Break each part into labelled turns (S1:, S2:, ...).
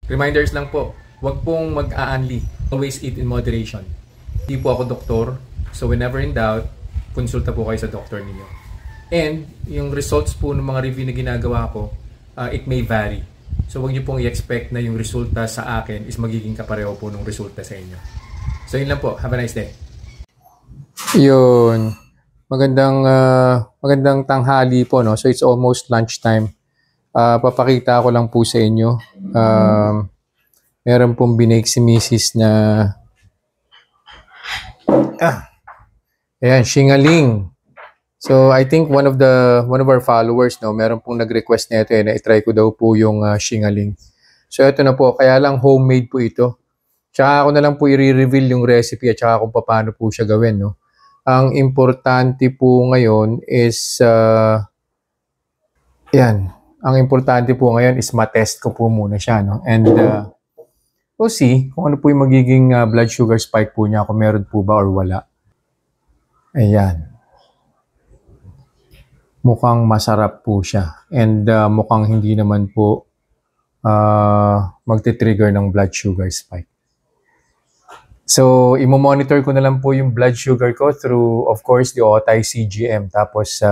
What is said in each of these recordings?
S1: Reminders lang po, wag pong mag-aanli. Always eat in moderation. Hindi po ako doktor, so whenever in doubt, konsulta po kayo sa doktor ninyo. And yung results po ng mga review na ginagawa ko, it may vary. So wag niyo pong i-expect na yung resulta sa akin is magiging kapareho po ng resulta sa inyo. So yun lang po. Have a nice day. Yun. Magandang tanghali po, no? So it's almost lunchtime. Papakita ko lang po sa inyo. Meron pong binake si Mrs. na ayan, shingaling. So I think one of our followers, no, meron pong nag-request nito na i-try ko daw po yung shingaling. So ito na po, kaya lang homemade po ito. Tsaka ako na lang po i-reveal yung recipe at tsaka kung paano po siya gawin, no. Ang importante po ngayon is yan. Ang importante po ngayon is matest ko po muna siya, no? And we'll see kung ano po yung magiging blood sugar spike po niya, kung meron po ba or wala. Ayan. Mukhang masarap po siya. And mukhang hindi naman po magte-trigger ng blood sugar spike. So, imo-monitor ko na lang po yung blood sugar ko through, of course, the Otay CGM. Tapos,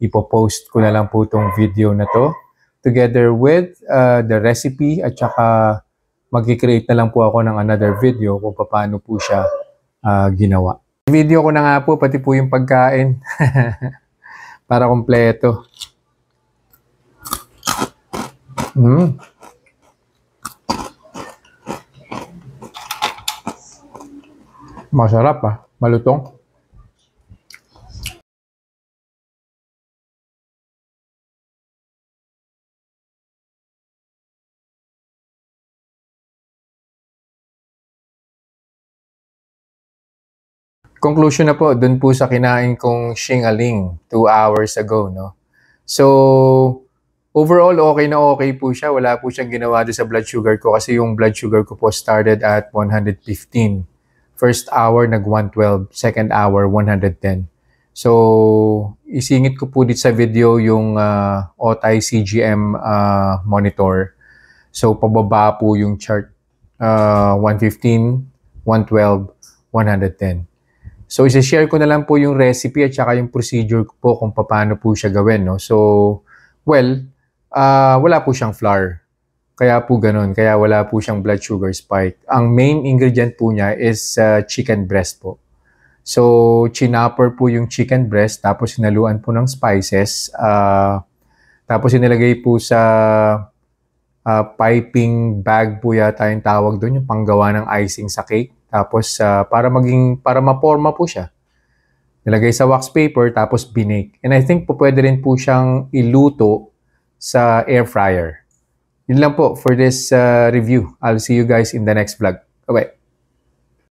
S1: ipopost ko na lang po itong video na to together with the recipe at saka mag-create na lang po ako ng another video kung paano po siya ginawa. Video ko na nga po, pati po yung pagkain para kompleto. Masarap malutong. Conclusion na po, dun po sa kinain kong shingaling 2 hours ago, no? So, overall, okay na okay po siya. Wala po siyang ginawa doon sa blood sugar ko kasi yung blood sugar ko po started at 115. First hour, nag-112. Second hour, 110. So, isingit ko po dito sa video yung Otay CGM monitor. So, pababa po yung chart. 115, 112, 110. So, isa-share ko na lang po yung recipe at saka yung procedure ko po kung paano po siya gawin, no? So, well, wala po siyang flour. Kaya po ganun. Kaya wala po siyang blood sugar spike. Ang main ingredient po niya is chicken breast po. So, chinopper po yung chicken breast, tapos sinaluan po ng spices. Tapos inilagay po sa piping bag po yata yung tawag doon, yung panggawa ng icing sa cake. Tapos, para maporma po siya. Nilagay sa wax paper, tapos binake. And I think po pwede rin po siyang iluto sa air fryer. Yun lang po for this review. I'll see you guys in the next vlog. Bye-bye.